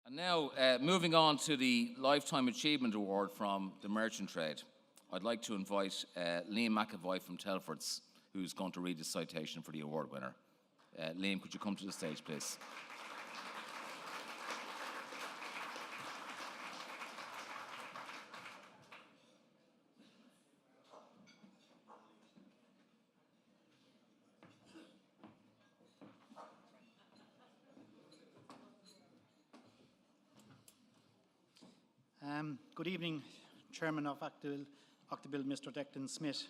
And now, moving on to the Lifetime Achievement Award from the Merchant Trade, I'd like to invite Liam McAvoy from Telfords, who's going to read the citation for the award winner. Liam, could you come to the stage, please? Good evening, Chairman of Octabuild, Mr. Declan Smith,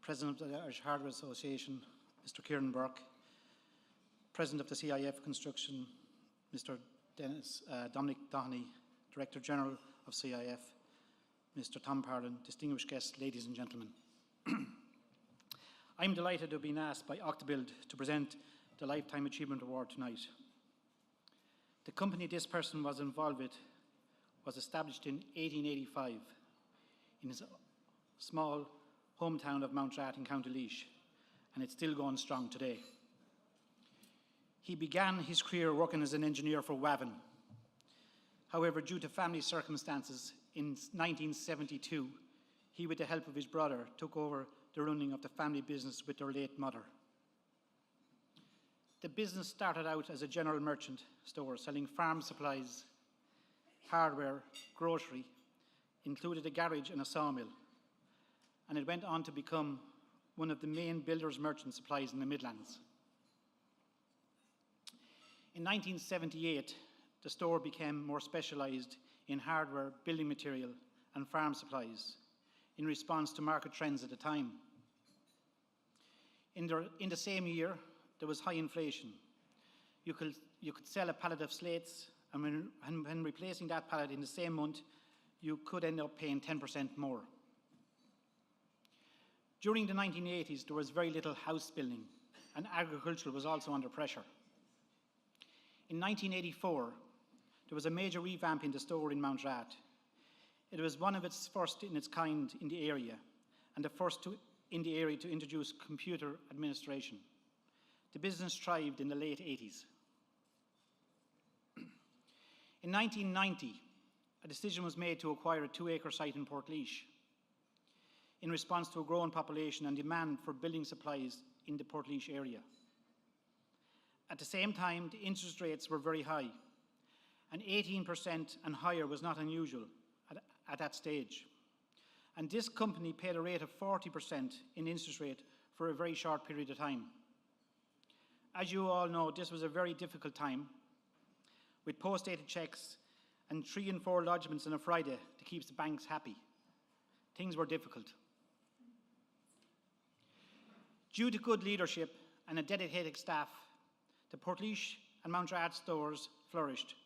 President of the Irish Hardware Association, Mr. Kieran Burke, President of the CIF Construction, Mr. Dominic Doheny, Director General of CIF, Mr. Tom Parlin, distinguished guests, ladies and gentlemen. I'm delighted to have been asked by Octabuild to present the Lifetime Achievement Award tonight. The company this person was involved with was established in 1885 in his small hometown of Mountrat in County Laois, and it's still going strong today. He began his career working as an engineer for Waven. However, due to family circumstances, in 1972, he, with the help of his brother, took over the running of the family business with their late mother. The business started out as a general merchant store selling farm supplies, hardware, grocery, included a garage and a sawmill, and it went on to become one of the main builders' merchant supplies in the Midlands. In 1978, the store became more specialised in hardware, building material and farm supplies in response to market trends at the time. In the same year, there was high inflation. You could sell a pallet of slates, and when replacing that pallet in the same month, you could end up paying 10% more. During the 1980s, there was very little house building, and agriculture was also under pressure. In 1984, there was a major revamp in the store in Mountrat. It was one of its first in its kind in the area, and the first in the area to introduce computer administration. The business thrived in the late 80s. In 1990, a decision was made to acquire a 2-acre site in Portlaoise in response to a growing population and demand for building supplies in the Portlaoise area. At the same time, the interest rates were very high, and 18% and higher was not unusual at that stage. And this company paid a rate of 40% in interest rate for a very short period of time. As you all know, this was a very difficult time, with post-dated checks and 3 and 4 lodgements on a Friday to keep the banks happy. Things were difficult. Due to good leadership and a dedicated staff, the Portlaoise and Mountrat stores flourished,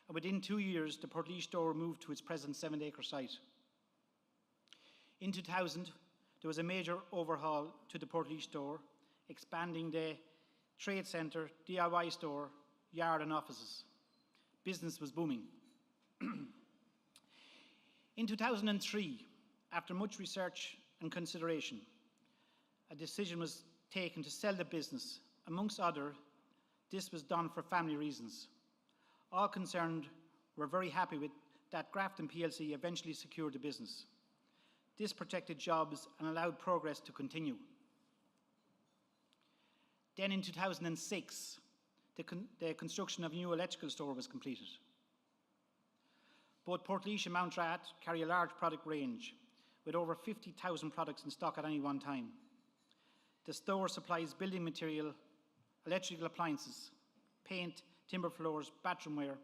and within 2 years, the Portlaoise store moved to its present 7-acre site. In 2000, there was a major overhaul to the Portlaoise store, expanding the trade centre, DIY store, yard and offices. Business was booming. In 2003, after much research and consideration, a decision was taken to sell the business. Amongst others, this was done for family reasons. All concerned were very happy with that Grafton plc eventually secured the business. This protected jobs and allowed progress to continue. Then in 2006, the construction of a new electrical store was completed. Both Portlaoise and Mountrat carry a large product range, with over 50,000 products in stock at any one time. The store supplies building material, electrical appliances, paint, timber floors, bathroomware,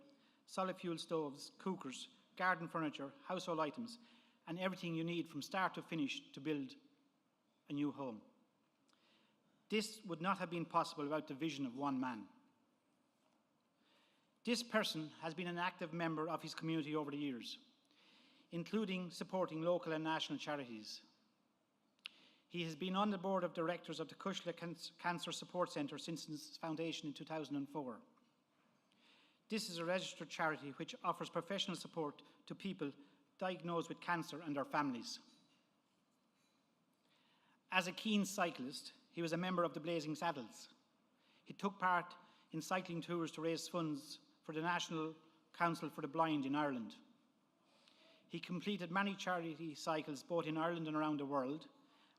solid fuel stoves, cookers, garden furniture, household items, and everything you need from start to finish to build a new home. This would not have been possible without the vision of one man. This person has been an active member of his community over the years, including supporting local and national charities. He has been on the board of directors of the Cushla Cancer Support Centre since its foundation in 2004. This is a registered charity which offers professional support to people diagnosed with cancer and their families. As a keen cyclist, he was a member of the Blazing Saddles. He took part in cycling tours to raise funds for the National Council for the Blind in Ireland. He completed many charity cycles both in Ireland and around the world,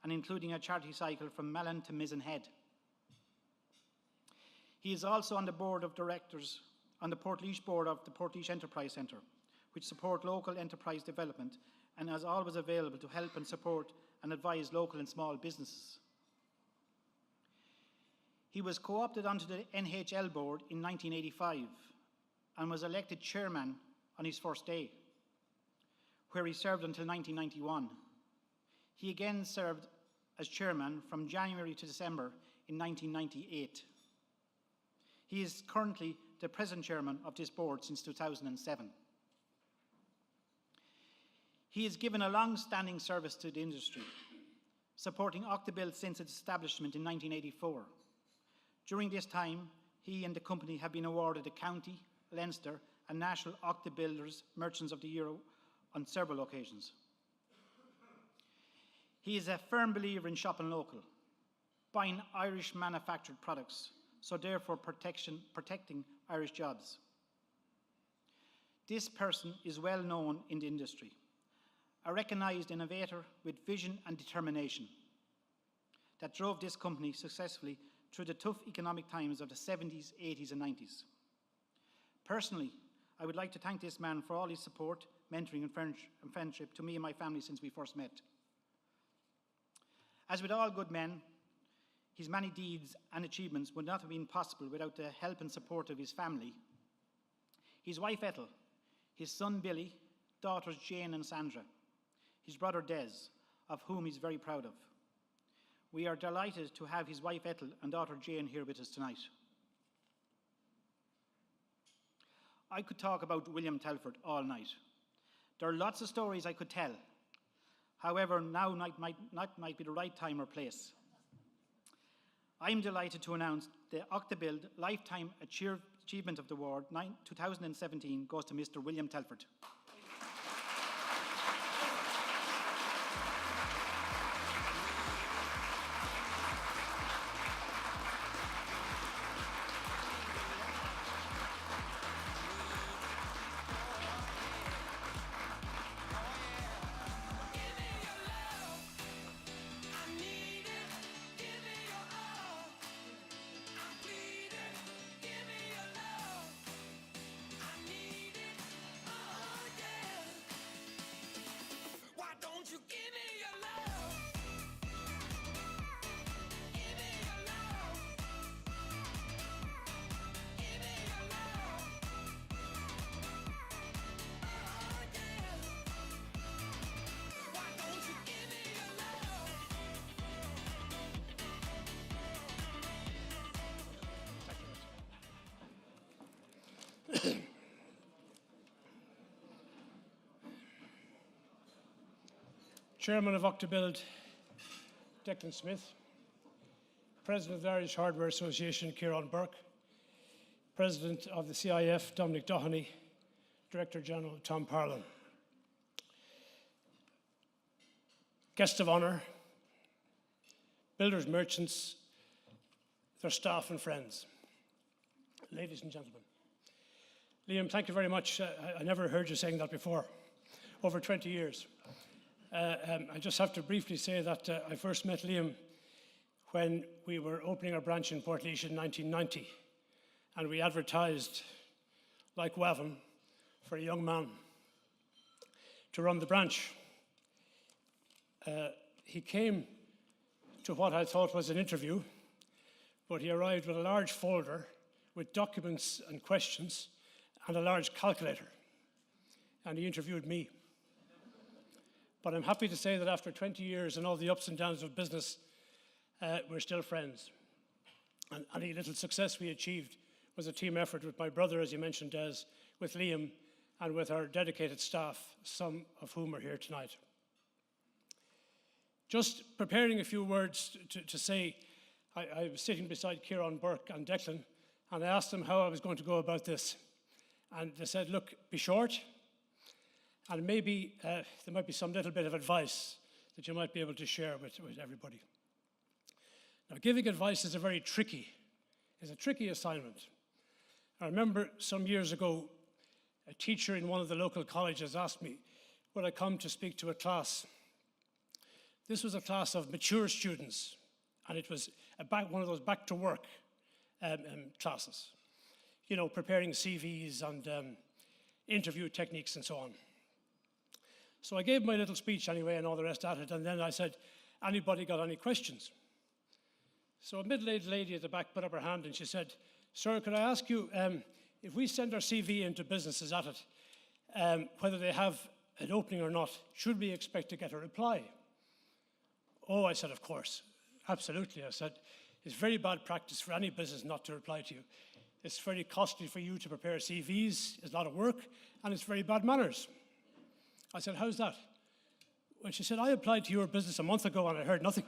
and including a charity cycle from Mellon to Mizenhead. He is also on the board of directors on the Portlaoise board of the Portlaoise Enterprise Centre, which support local enterprise development and is always available to help and support and advise local and small businesses. He was co-opted onto the NHL board in 1985 and was elected chairman on his first day, where he served until 1991. He again served as chairman from January to December in 1998. He is currently the present chairman of this board since 2007. He has given a long-standing service to the industry, supporting Octabuild since its establishment in 1984. During this time, he and the company have been awarded the County, Leinster and National Octabuilders Merchants of the Year on several occasions. He is a firm believer in shopping local, buying Irish manufactured products, so therefore protecting Irish jobs. This person is well known in the industry, a recognised innovator with vision and determination that drove this company successfully through the tough economic times of the 70s, 80s and 90s. Personally, I would like to thank this man for all his support, mentoring and friendship to me and my family since we first met. As with all good men, his many deeds and achievements would not have been possible without the help and support of his family, his wife Ethel, his son Billy, daughters Jane and Sandra, his brother Des, of whom he's very proud of. We are delighted to have his wife Ethel and daughter Jane here with us tonight. I could talk about William Telford all night. There are lots of stories I could tell. However, now might be the right time or place. I'm delighted to announce the Octabuild Lifetime Achievement of the Award 2017 goes to Mr. William Telford. Chairman of Octabuild, Declan Smith. President of the Irish Hardware Association, Ciarán Burke. President of the CIF, Dominic Doheny. Director General, Tom Parlin. Guest of honour, builders, merchants, their staff and friends. Ladies and gentlemen. Liam, thank you very much. I never heard you saying that before, over 20 years. I just have to briefly say that I first met Liam when we were opening our branch in Portlaoise in 1990, and we advertised, like Wavin, for a young man to run the branch. He came to what I thought was an interview, but he arrived with a large folder with documents and questions and a large calculator, and he interviewed me. But I'm happy to say that after 20 years and all the ups and downs of business, we're still friends. And any little success we achieved was a team effort with my brother, as you mentioned, Des, with Liam, and with our dedicated staff, some of whom are here tonight. Just preparing a few words to say, I was sitting beside Ciarán Burke and Declan, and I asked them how I was going to go about this. And they said, look, be short, and maybe there might be some little bit of advice that you might be able to share with everybody. Now, giving advice is a tricky assignment. I remember some years ago, a teacher in one of the local colleges asked me, would I come to speak to a class? This was a class of mature students, and it was one of those back-to-work classes. You know, preparing CVs and interview techniques and so on. So I gave my little speech anyway and all the rest at it, and then I said, anybody got any questions? So a middle-aged lady at the back put up her hand and she said, sir, could I ask you, if we send our CV into businesses at it, whether they have an opening or not, should we expect to get a reply? Oh, I said, of course, absolutely. I said, it's very bad practice for any business not to reply to you. It's very costly for you to prepare CVs, it's a lot of work, and it's very bad manners. I said, how's that? Well, she said, I applied to your business a month ago and I heard nothing.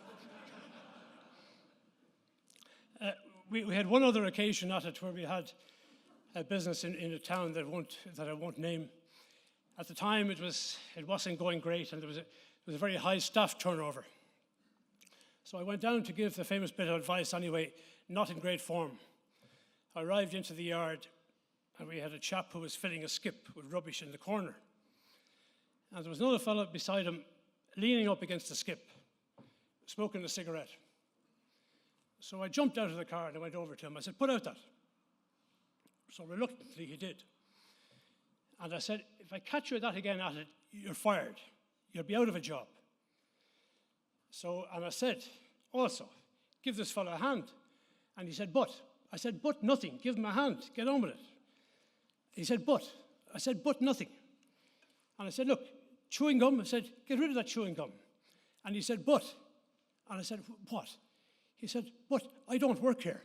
We had one other occasion at it where we had a business in a town that I won't name. At the time, it wasn't going great, and there was a very high staff turnover. So I went down to give the famous bit of advice anyway, not in great form. I arrived into the yard, and we had a chap who was filling a skip with rubbish in the corner. And there was another fellow beside him, leaning up against the skip, smoking a cigarette. So I jumped out of the car and I went over to him. I said, put out that. So reluctantly he did. And I said, if I catch you at that again at it, you're fired. You'll be out of a job. And I said, also, give this fellow a hand. And he said, but. I said, but nothing. Give him a hand. Get on with it. He said, but. I said, but nothing. And I said, look, chewing gum. I said, get rid of that chewing gum. And he said, but. And I said, what? He said, but I don't work here.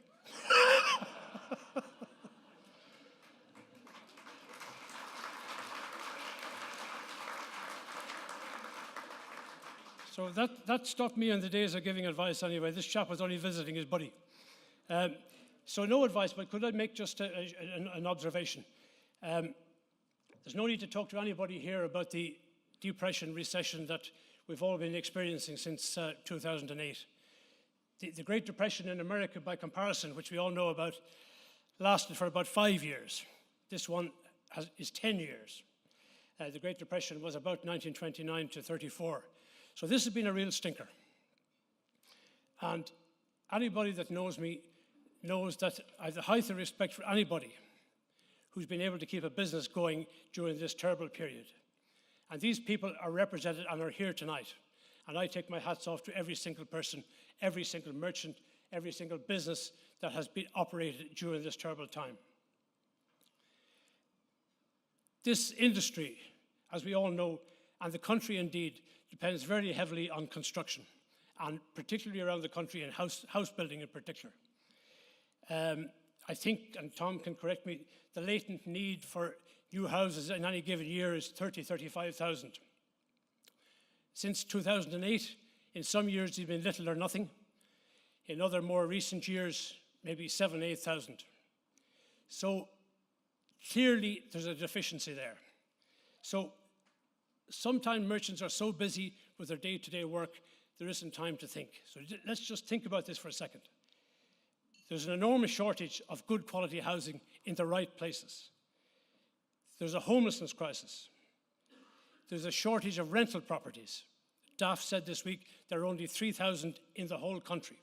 So that stopped me in the days of giving advice anyway. This chap was only visiting his buddy. So no advice, but could I make just an observation? There's no need to talk to anybody here about the depression, recession that we've all been experiencing since 2008. The Great Depression in America, by comparison, which we all know about, lasted for about 5 years. This one is 10 years. The Great Depression was about 1929 to 34. So this has been a real stinker. And anybody that knows me knows that I have the height of respect for anybody who's been able to keep a business going during this terrible period. And these people are represented and are here tonight. And I take my hats off to every single person, every single merchant, every single business that has been operated during this terrible time. This industry, as we all know, and the country indeed, depends very heavily on construction, and particularly around the country, and house building in particular. I think, and Tom can correct me, the latent need for new houses in any given year is 35,000. Since 2008, in some years there's been little or nothing. In other more recent years, maybe 7,000, 8,000. So clearly there's a deficiency there. So sometimes merchants are so busy with their day-to-day work, there isn't time to think. So let's just think about this for a second. There's an enormous shortage of good quality housing in the right places. There's a homelessness crisis. There's a shortage of rental properties. DAF said this week there are only 3,000 in the whole country.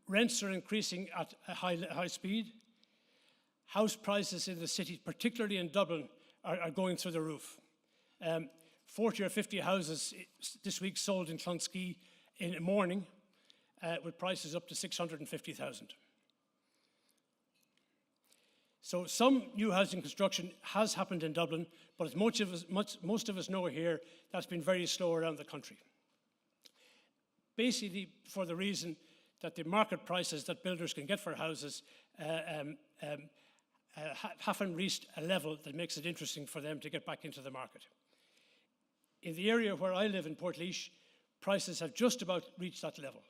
Rents are increasing at a high speed. House prices in the city, particularly in Dublin, are going through the roof. 40 or 50 houses this week sold in Clonskee in the morning with prices up to 650,000. So some new housing construction has happened in Dublin, but as most of us know here, that's been very slow around the country. Basically for the reason that the market prices that builders can get for houses haven't reached a level that makes it interesting for them to get back into the market. In the area where I live in Portlaoise, prices have just about reached that level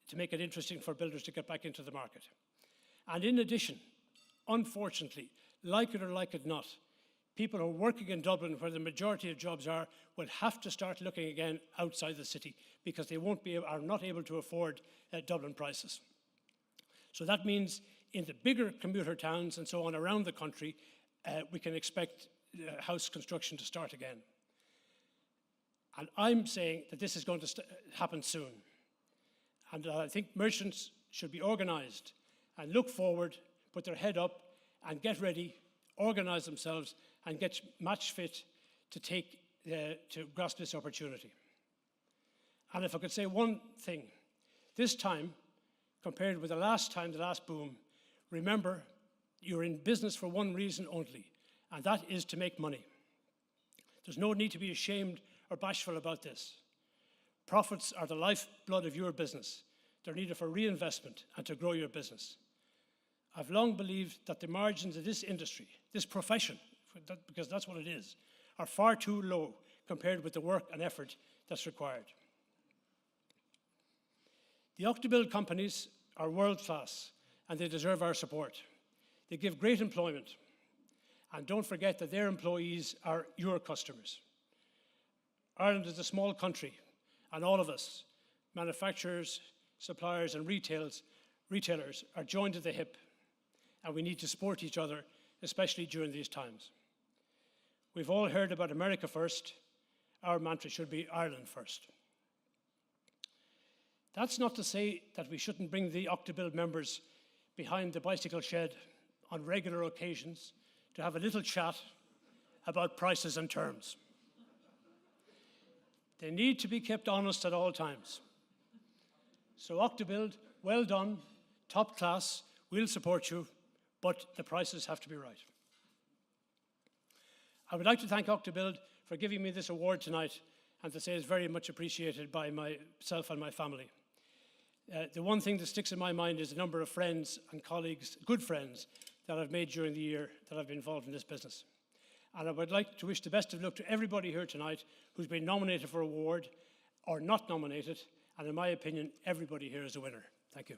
to make it interesting for builders to get back into the market. And in addition, unfortunately, like it or like it not, people who are working in Dublin, where the majority of jobs are, will have to start looking again outside the city because they are not able to afford Dublin prices. So that means in the bigger commuter towns and so on around the country, we can expect house construction to start again. And I'm saying that this is going to happen soon. And I think merchants should be organised and look forward, put their head up and get ready, organise themselves and get match fit to grasp this opportunity. And if I could say one thing, this time, compared with the last time, the last boom, remember, you're in business for one reason only, and that is to make money. There's no need to be ashamed or bashful about this. Profits are the lifeblood of your business. They're needed for reinvestment and to grow your business. I've long believed that the margins of this industry, this profession, because that's what it is, are far too low compared with the work and effort that's required. The Octabuild companies are world-class and they deserve our support. They give great employment. And don't forget that their employees are your customers. Ireland is a small country, and all of us, manufacturers, suppliers and retailers, are joined at the hip, and we need to support each other, especially during these times. We've all heard about America first. Our mantra should be Ireland first. That's not to say that we shouldn't bring the Octabuild members behind the bicycle shed on regular occasions to have a little chat about prices and terms. They need to be kept honest at all times. So Octabuild, well done, top class, we'll support you, but the prices have to be right. I would like to thank Octabuild for giving me this award tonight and to say it's very much appreciated by myself and my family. The one thing that sticks in my mind is the number of friends and colleagues, good friends, that I've made during the year that I've been involved in this business. And I would like to wish the best of luck to everybody here tonight who's been nominated for an award or not nominated, and in my opinion, everybody here is a winner. Thank you.